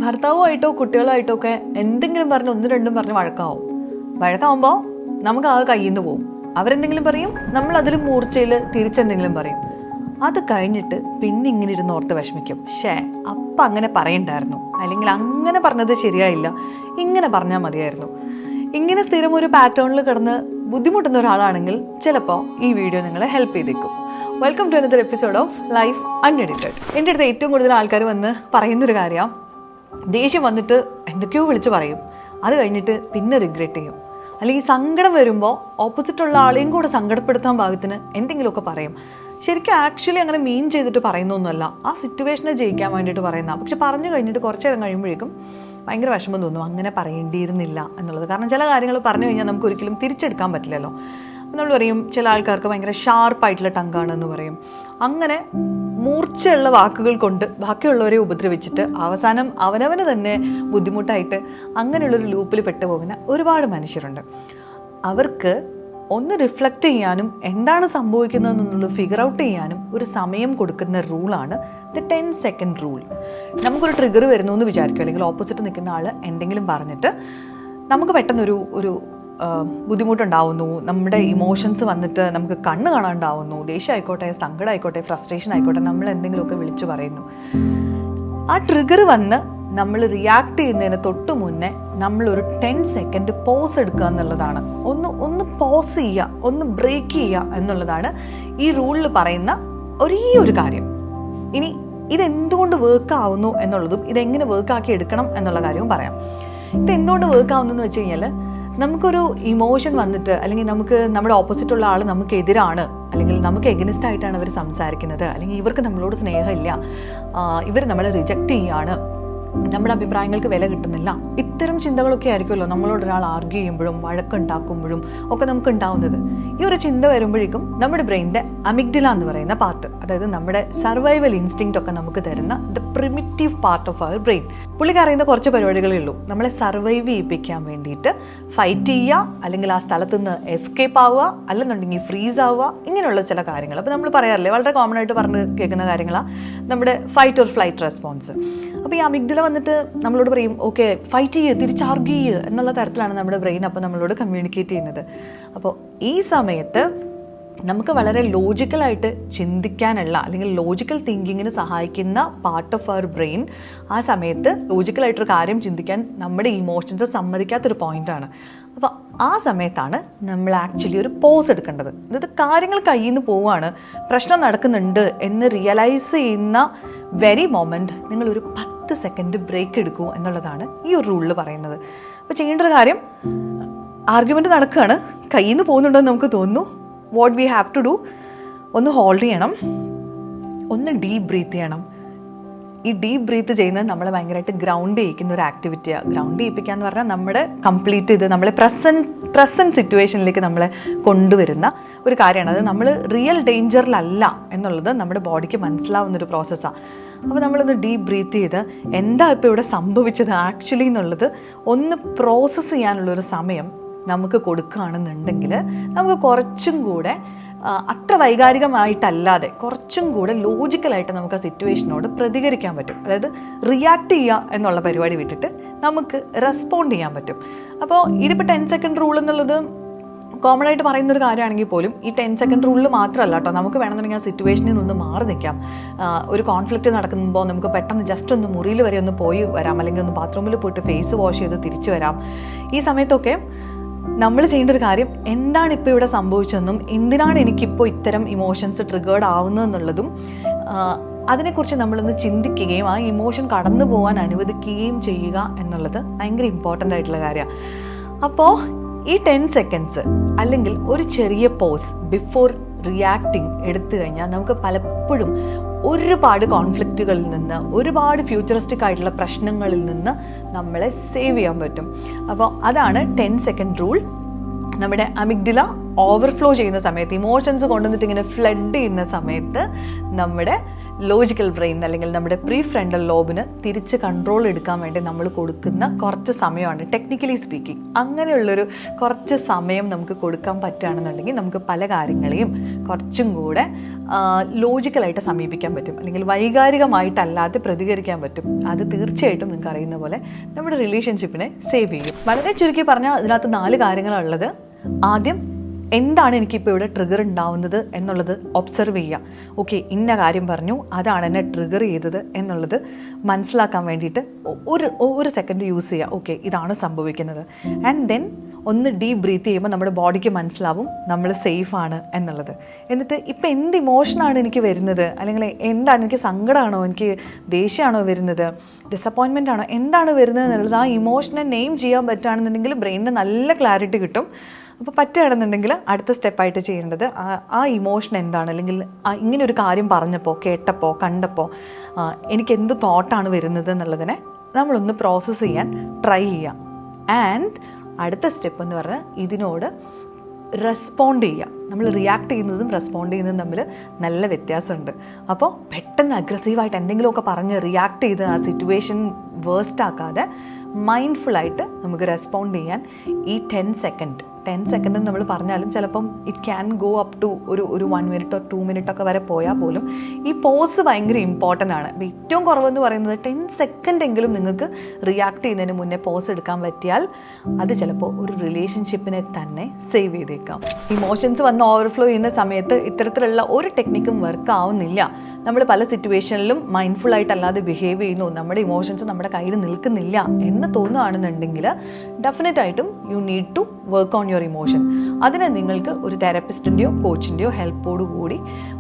ഭർത്താവുമായിട്ടോ കുട്ടികളായിട്ടോ ഒക്കെ എന്തെങ്കിലും പറഞ്ഞ് ഒന്നും രണ്ടും പറഞ്ഞ് വഴക്കാവുമ്പോൾ നമുക്ക് ആ കയ്യിൽ നിന്ന് പോകും. അവരെന്തെങ്കിലും പറയും, നമ്മൾ അതിൽ മൂർച്ചയിൽ തിരിച്ചെന്തെങ്കിലും പറയും. അത് കഴിഞ്ഞിട്ട് പിന്നെ ഇങ്ങനെ ഇരുന്ന് ഓർത്ത് വിഷമിക്കും. അപ്പം അങ്ങനെ പറയണ്ടായിരുന്നു, അല്ലെങ്കിൽ അങ്ങനെ പറഞ്ഞത് ശരിയായില്ല, ഇങ്ങനെ പറഞ്ഞാൽ മതിയായിരുന്നു. ഇങ്ങനെ സ്ഥിരം ഒരു പാറ്റേണിൽ കിടന്ന് ബുദ്ധിമുട്ടുന്ന ഒരാളാണെങ്കിൽ ചിലപ്പോൾ ഈ വീഡിയോ നിങ്ങളെ ഹെൽപ്പ് ചെയ്തേക്കും. Welcome to another episode of life unedited. എൻ്റെ അടുത്ത് ഏറ്റവും കൂടുതൽ ആൾക്കാർ വന്ന് പറയുന്നൊരു കാര്യമാണ്, ദേഷ്യം വന്നിട്ട് എന്തൊക്കെയോ വിളിച്ച് പറയും, അത് കഴിഞ്ഞിട്ട് പിന്നെ റിഗ്രറ്റ് ചെയ്യും. അല്ലെങ്കിൽ സങ്കടം വരുമ്പോൾ ഓപ്പോസിറ്റുള്ള ആളെയും കൂടെ സങ്കടപ്പെടുത്താൻ പാകത്തിന് എന്തെങ്കിലുമൊക്കെ പറയും. ശരിക്കും ആക്ച്വലി അങ്ങനെ മീൻ ചെയ്തിട്ട് പറയുന്നൊന്നുമല്ല, ആ സിറ്റുവേഷനെ ജയിക്കാൻ വേണ്ടിയിട്ട് പറയുന്ന. പക്ഷെ പറഞ്ഞു കഴിഞ്ഞിട്ട് കുറച്ച് നേരം കഴിയുമ്പോഴേക്കും ഭയങ്കര വിഷമം തോന്നും, അങ്ങനെ പറയേണ്ടിയിരുന്നില്ല എന്നുള്ളത്. കാരണം ചില കാര്യങ്ങൾ പറഞ്ഞു കഴിഞ്ഞാൽ നമുക്ക് ഒരിക്കലും തിരിച്ചെടുക്കാൻ പറ്റില്ലല്ലോ. നമ്മൾ പറയും ചില ആൾക്കാർക്ക് ഭയങ്കര ഷാർപ്പായിട്ടുള്ള ടങ്കാണെന്ന് പറയും. അങ്ങനെ മൂർച്ചയുള്ള വാക്കുകൾ കൊണ്ട് ബാക്കിയുള്ളവരെ ഉപദ്രവിച്ചിട്ട് അവസാനം അവനവന് തന്നെ ബുദ്ധിമുട്ടായിട്ട് അങ്ങനെയുള്ളൊരു ലൂപ്പിൽ പെട്ടുപോകുന്ന ഒരുപാട് മനുഷ്യരുണ്ട്. അവർക്ക് ഒന്ന് റിഫ്ലക്റ്റ് ചെയ്യാനും എന്താണ് സംഭവിക്കുന്നതെന്നുള്ളത് ഫിഗർ ഔട്ട് ചെയ്യാനും ഒരു സമയം കൊടുക്കുന്ന റൂളാണ് ദ 10 സെക്കൻഡ് റൂൾ. നമുക്കൊരു ട്രിഗർ വരുന്നു എന്ന് വിചാരിക്കും, അല്ലെങ്കിൽ ഓപ്പോസിറ്റ് നിൽക്കുന്ന ആൾ എന്തെങ്കിലും പറഞ്ഞിട്ട് നമുക്ക് പെട്ടെന്നൊരു ബുദ്ധിമുട്ടുണ്ടാവുന്നു, നമ്മുടെ ഇമോഷൻസ് വന്നിട്ട് നമുക്ക് കണ്ണ് കാണാണ്ടാവുന്നു, ദേഷ്യം ആയിക്കോട്ടെ, സങ്കടം ആയിക്കോട്ടെ, ഫ്രസ്ട്രേഷൻ ആയിക്കോട്ടെ, നമ്മൾ എന്തെങ്കിലുമൊക്കെ വിളിച്ചു പറയുന്നു. ആ ട്രിഗർ വന്ന് നമ്മൾ റിയാക്ട് ചെയ്യുന്നതിന് തൊട്ട് മുന്നേ നമ്മളൊരു 10 സെക്കൻഡ് പോസ് എടുക്കുക എന്നുള്ളതാണ്. ഒന്ന് പോസ് ചെയ്യുക, ഒന്ന് ബ്രേക്ക് ചെയ്യുക എന്നുള്ളതാണ് ഈ റൂളിൽ പറയുന്ന ഒരേ ഒരു കാര്യം. ഇനി ഇതെന്തുകൊണ്ട് വർക്ക് ആവുന്നു എന്നുള്ളതും ഇതെങ്ങനെ വർക്കാക്കി എടുക്കണം എന്നുള്ള കാര്യവും പറയാം. ഇതെന്തുകൊണ്ട് വർക്ക് ആവുന്നതെന്ന് വെച്ച് കഴിഞ്ഞാൽ, നമുക്കൊരു ഇമോഷൻ വന്നിട്ട്, അല്ലെങ്കിൽ നമുക്ക് നമ്മുടെ ഓപ്പോസിറ്റുള്ള ആൾ നമുക്കെതിരാണ്, അല്ലെങ്കിൽ നമുക്ക് എഗനിസ്റ്റ് ആയിട്ടാണ് അവർ സംസാരിക്കുന്നത്, അല്ലെങ്കിൽ ഇവർക്ക് നമ്മളോട് സ്നേഹമില്ല, ഇവർ നമ്മളെ റിജക്റ്റ് ചെയ്യാണ്, നമ്മുടെ അഭിപ്രായങ്ങൾക്ക് വില കിട്ടുന്നില്ല, ഇത്തരം ചിന്തകളൊക്കെ ആയിരിക്കുമല്ലോ നമ്മളോട് ഒരാൾ ആർഗ്യൂ ചെയ്യുമ്പോഴും വഴക്കുണ്ടാക്കുമ്പോഴും ഒക്കെ നമുക്ക് ഉണ്ടാവുന്നത്. ഈ ഒരു ചിന്ത വരുമ്പോഴേക്കും നമ്മുടെ ബ്രെയിനിൻ്റെ അമിഗ്ഡല എന്ന് പറയുന്ന പാർട്ട്, അതായത് നമ്മുടെ സർവൈവൽ ഇൻസ്റ്റിങ്ക്റ്റ് ഒക്കെ നമുക്ക് തരുന്ന the primitive part of our brain, പുള്ളിക്ക് അറിയുന്ന കുറച്ച് പരിപാടികളേ ഉള്ളൂ. നമ്മളെ സർവൈവ് ചെയ്യിപ്പിക്കാൻ വേണ്ടിയിട്ട് ഫൈറ്റ് ചെയ്യുക, അല്ലെങ്കിൽ ആ സ്ഥലത്ത് നിന്ന് എസ്കേപ്പ് ആവുക, അല്ലെന്നുണ്ടെങ്കിൽ ഫ്രീസ് ആവുക, ഇങ്ങനെയുള്ള ചില കാര്യങ്ങൾ. അപ്പോൾ നമ്മൾ പറയാറില്ലേ, വളരെ കോമൺ ആയിട്ട് പറഞ്ഞ് കേൾക്കുന്ന കാര്യങ്ങളാണ് നമ്മുടെ ഫൈറ്റ് ഓർ ഫ്ലൈറ്റ് റെസ്പോൺസ്. അപ്പോൾ ഈ അമിഗ്ഡല വന്നിട്ട് നമ്മളോട് പറയും, ഓക്കെ ഫൈറ്റ് ചെയ്യുക, തിരിച്ചാർഗ്യൂ ചെയ്യുക എന്നുള്ള തരത്തിലാണ് നമ്മുടെ ബ്രെയിൻ അപ്പോൾ നമ്മളോട് കമ്മ്യൂണിക്കേറ്റ് ചെയ്യുന്നത്. അപ്പോൾ ഈ സമയത്ത് നമുക്ക് വളരെ ലോജിക്കലായിട്ട് ചിന്തിക്കാനുള്ള, അല്ലെങ്കിൽ ലോജിക്കൽ തിങ്കിങ്ങിന് സഹായിക്കുന്ന പാർട്ട് ഓഫ് അവർ ബ്രെയിൻ ആ സമയത്ത് ലോജിക്കലായിട്ടൊരു കാര്യം ചിന്തിക്കാൻ നമ്മുടെ ഇമോഷൻസ് സമ്മതിക്കാത്തൊരു പോയിൻ്റാണ്. അപ്പോൾ ആ സമയത്താണ് നമ്മൾ ആക്ച്വലി ഒരു പോസ് എടുക്കേണ്ടത്. അതായത് കാര്യങ്ങൾ കയ്യിൽ നിന്ന് പോവുകയാണ്, പ്രശ്നം നടക്കുന്നുണ്ട് എന്ന് റിയലൈസ് ചെയ്യുന്ന വെരി മൊമെൻറ്റ് നിങ്ങളൊരു 10 സെക്കൻഡ് ബ്രേക്ക് എടുക്കൂ എന്നുള്ളതാണ് ഈ ഒരു റൂളിൽ പറയുന്നത്. അപ്പോൾ ചെയ്യേണ്ട ഒരു കാര്യം, ആർഗ്യുമെൻറ്റ് നടക്കുകയാണ്, കയ്യിൽ നിന്ന് പോകുന്നുണ്ടെന്ന് നമുക്ക് തോന്നുന്നു. What we have to do, ഒന്ന് ഹോൾഡ് ചെയ്യണം, ഒന്ന് ഡീപ്പ് ബ്രീത്ത് ചെയ്യണം. ഈ ഡീപ്പ് ബ്രീത്ത് ചെയ്യുന്നത് നമ്മളെ ഭയങ്കരമായിട്ട് ഗ്രൗണ്ട് ചെയ്യിക്കുന്ന ഒരു ആക്ടിവിറ്റിയാണ്. ഗ്രൗണ്ട് ചെയ്യിപ്പിക്കുക എന്ന് പറഞ്ഞാൽ നമ്മുടെ കംപ്ലീറ്റ് ഇത് നമ്മളെ പ്രസൻറ്റ് സിറ്റുവേഷനിലേക്ക് നമ്മളെ കൊണ്ടുവരുന്ന ഒരു കാര്യമാണ്. അത് നമ്മൾ റിയൽ ഡേഞ്ചറിലല്ല എന്നുള്ളത് നമ്മുടെ ബോഡിക്ക് മനസ്സിലാവുന്നൊരു പ്രോസസ്സാണ്. അപ്പോൾ നമ്മളൊന്ന് ഡീപ്പ് ബ്രീത്ത് ചെയ്ത് എന്താ ഇപ്പോൾ ഇവിടെ സംഭവിച്ചത് ആക്ച്വലി എന്നുള്ളത് ഒന്ന് പ്രോസസ്സ് ചെയ്യാനുള്ളൊരു സമയം നമുക്ക് കൊടുക്കുകയാണെന്നുണ്ടെങ്കിൽ നമുക്ക് കുറച്ചും കൂടെ അത്ര വൈകാരികമായിട്ടല്ലാതെ കുറച്ചും കൂടെ ലോജിക്കലായിട്ട് നമുക്ക് ആ സിറ്റുവേഷനോട് പ്രതികരിക്കാൻ പറ്റും. അതായത് റിയാക്ട് ചെയ്യുക എന്നുള്ള പരിപാടി വിട്ടിട്ട് നമുക്ക് റെസ്പോണ്ട് ചെയ്യാൻ പറ്റും. അപ്പോൾ ഇതിപ്പോൾ 10 സെക്കൻഡ് റൂൾ എന്നുള്ളത് കോമൺ ആയിട്ട് പറയുന്നൊരു കാര്യമാണെങ്കിൽ പോലും ഈ 10 സെക്കൻഡ് റൂളിൽ മാത്രമല്ല കേട്ടോ, നമുക്ക് വേണമെന്നുണ്ടെങ്കിൽ ആ സിറ്റുവേഷനിൽ നിന്ന് മാറി നിൽക്കാം. ഒരു കോൺഫ്ലിക്റ്റ് നടക്കുമ്പോൾ നമുക്ക് പെട്ടെന്ന് ജസ്റ്റ് ഒന്ന് മുറിയിൽ വരെ ഒന്ന് പോയി വരാം, അല്ലെങ്കിൽ ഒന്ന് ബാത്റൂമിൽ പോയിട്ട് ഫേസ് വാഷ് ചെയ്ത് തിരിച്ചു വരാം. ഈ സമയത്തൊക്കെ നമ്മൾ ചെയ്യേണ്ട ഒരു കാര്യം, എന്താണ് ഇപ്പോൾ ഇവിടെ സംഭവിച്ചതെന്നും എന്തിനാണ് എനിക്കിപ്പോൾ ഇത്തരം ഇമോഷൻസ് ട്രിഗേർഡ് ആവുന്നതെന്നുള്ളതും അതിനെക്കുറിച്ച് നമ്മളൊന്ന് ചിന്തിക്കുകയും ആ ഇമോഷൻ കടന്നു പോകാൻ അനുവദിക്കുകയും ചെയ്യുക എന്നുള്ളത് ഭയങ്കര ഇമ്പോർട്ടൻ്റ് ആയിട്ടുള്ള കാര്യമാണ്. അപ്പോൾ ഈ 10 സെക്കൻഡ്സ് അല്ലെങ്കിൽ ഒരു ചെറിയ പോസ് ബിഫോർ റിയാക്ടിങ് എടുത്തു കഴിഞ്ഞാൽ നമുക്ക് പലപ്പോഴും ഒരുപാട് കോൺഫ്ലിക്റ്റുകളിൽ നിന്ന്, ഒരുപാട് ഫ്യൂച്ചറിസ്റ്റിക് ആയിട്ടുള്ള പ്രശ്നങ്ങളിൽ നിന്ന് നമ്മളെ സേവ് ചെയ്യാൻ പറ്റും. അപ്പോൾ അതാണ് 10 സെക്കൻഡ് റൂൾ. നമ്മുടെ അമിഗ്ഡല ഓവർഫ്ലോ ചെയ്യുന്ന സമയത്ത്, ഇമോഷൻസ് കൊണ്ടുവന്നിട്ട് ഇങ്ങനെ ഫ്ലഡ് ചെയ്യുന്ന സമയത്ത് നമ്മുടെ ലോജിക്കൽ ബ്രെയിൻ അല്ലെങ്കിൽ നമ്മുടെ പ്രീ ഫ്രണ്ടൽ ലോബിന് തിരിച്ച് കൺട്രോൾ എടുക്കാൻ വേണ്ടി നമ്മൾ കൊടുക്കുന്ന കുറച്ച് സമയമാണ് ടെക്നിക്കലി സ്പീക്കിംഗ്. അങ്ങനെയുള്ളൊരു കുറച്ച് സമയം നമുക്ക് കൊടുക്കാൻ പറ്റുകയാണെന്നുണ്ടെങ്കിൽ നമുക്ക് പല കാര്യങ്ങളെയും കുറച്ചും കൂടെ ലോജിക്കലായിട്ട് സമീപിക്കാൻ പറ്റും, അല്ലെങ്കിൽ വൈകാരികമായിട്ടല്ലാതെ പ്രതികരിക്കാൻ പറ്റും. അത് തീർച്ചയായിട്ടും നിങ്ങൾക്ക് അറിയുന്ന പോലെ നമ്മുടെ റിലേഷൻഷിപ്പിനെ സേവ് ചെയ്യും. വളരെ ചുരുക്കി പറഞ്ഞാൽ അതിനകത്ത് 4 കാര്യങ്ങളുള്ളത്. ആദ്യം, എന്താണ് എനിക്കിപ്പോൾ ഇവിടെ ട്രിഗർ ഉണ്ടാവുന്നത് എന്നുള്ളത് ഒബ്സർവ് ചെയ്യുക. ഓക്കെ, ഇന്ന കാര്യം പറഞ്ഞു, അതാണ് എന്നെ ട്രിഗർ ചെയ്തത് എന്നുള്ളത് മനസ്സിലാക്കാൻ വേണ്ടിയിട്ട് ഒരു സെക്കൻഡ് യൂസ് ചെയ്യുക. ഓക്കെ, ഇതാണ് സംഭവിക്കുന്നത്. ആൻഡ് ദെൻ ഒന്ന് ഡീപ്പ് ബ്രീത്ത് ചെയ്യുമ്പോൾ നമ്മുടെ ബോഡിക്ക് മനസ്സിലാവും നമ്മൾ സേഫാണ് എന്നുള്ളത്. എന്നിട്ട് ഇപ്പം എന്ത് ഇമോഷനാണ് എനിക്ക് വരുന്നത്, അല്ലെങ്കിൽ എന്താണ്, എനിക്ക് സങ്കടമാണോ, എനിക്ക് ദേഷ്യമാണോ വരുന്നത്, ഡിസപ്പോയിൻമെൻ്റ് ആണോ, എന്താണ് വരുന്നത് എന്നുള്ളത് ആ ഇമോഷനെ നെയിം ചെയ്യാൻ പറ്റുകയാണെന്നുണ്ടെങ്കിൽ ബ്രെയിനിന് നല്ല ക്ലാരിറ്റി കിട്ടും. അപ്പോൾ പറ്റുകയാണെന്നുണ്ടെങ്കിൽ അടുത്ത സ്റ്റെപ്പായിട്ട് ചെയ്യേണ്ടത് ആ ഇമോഷൻ എന്താണ്, അല്ലെങ്കിൽ ഇങ്ങനെ ഒരു കാര്യം പറഞ്ഞപ്പോൾ, കേട്ടപ്പോൾ, കണ്ടപ്പോൾ എനിക്ക് എന്ത് തോട്ടാണ് വരുന്നത് എന്നുള്ളതിനെ നമ്മളൊന്ന് പ്രോസസ്സ് ചെയ്യാൻ ട്രൈ ചെയ്യാം. ആൻഡ് അടുത്ത സ്റ്റെപ്പ് എന്ന് പറഞ്ഞാൽ ഇതിനോട് റെസ്പോണ്ട് ചെയ്യുക. നമ്മൾ റിയാക്ട് ചെയ്യുന്നതും റെസ്പോണ്ട് ചെയ്യുന്നതും തമ്മിൽ നല്ല വ്യത്യാസമുണ്ട്. അപ്പോൾ പെട്ടെന്ന് അഗ്രസീവായിട്ട് എന്തെങ്കിലുമൊക്കെ പറഞ്ഞ് റിയാക്ട് ചെയ്ത് ആ സിറ്റുവേഷൻ വേഴ്സ്റ്റ് ആക്കാതെ മൈൻഡ്ഫുള്ളായിട്ട് നമുക്ക് റെസ്പോണ്ട് ചെയ്യാൻ ഈ 10 സെക്കൻഡ് നമ്മൾ പറഞ്ഞാലും ചിലപ്പം it can go up to ഒരു 1 മിനിറ്റോ 2 മിനിറ്റൊക്കെ വരെ പോയാൽ പോലും ഈ പോസ് ഭയങ്കര ഇമ്പോർട്ടൻ്റ് ആണ്. അപ്പോൾ ഏറ്റവും കുറവെന്ന് പറയുന്നത് 10 സെക്കൻഡ് എങ്കിലും നിങ്ങൾക്ക് റിയാക്ട് ചെയ്യുന്നതിന് മുന്നേ പോസ് എടുക്കാൻ പറ്റിയാൽ അത് ചിലപ്പോൾ ഒരു റിലേഷൻഷിപ്പിനെ തന്നെ സേവ് ചെയ്തേക്കാം. ഇമോഷൻസ് വന്ന് ഓവർഫ്ലോ ചെയ്യുന്ന സമയത്ത് ഇത്തരത്തിലുള്ള ഒരു ടെക്നിക്കും വർക്ക് ആവുന്നില്ല. നമ്മൾ പല സിറ്റുവേഷനിലും മൈൻഡ്ഫുള്ളായിട്ടല്ലാതെ ബിഹേവ് ചെയ്യുന്നു, നമ്മുടെ ഇമോഷൻസ് നമ്മുടെ കയ്യിൽ നിൽക്കുന്നില്ല എന്ന് തോന്നുകയാണെന്നുണ്ടെങ്കിൽ ഡെഫിനറ്റായിട്ടും you need to work on your emotion. അതിന് നിങ്ങൾക്ക് ഒരു തെറപ്പിസ്റ്റിൻ്റെയോ കോച്ചിൻ്റെയോ ഹെൽപ്പോടുകൂടി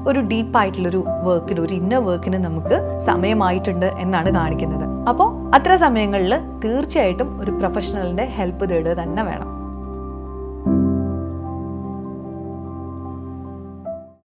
ഒരു ഡീപ്പായിട്ടുള്ളൊരു വർക്കിന്, ഒരു ഇന്നർ വർക്കിന് നമുക്ക് സമയമായിട്ടുണ്ട് എന്നാണ് കാണിക്കുന്നത്. അപ്പോൾ അത്തരം സമയങ്ങളിൽ തീർച്ചയായിട്ടും ഒരു പ്രൊഫഷണലിൻ്റെ ഹെൽപ്പ് തേടുക തന്നെ വേണം.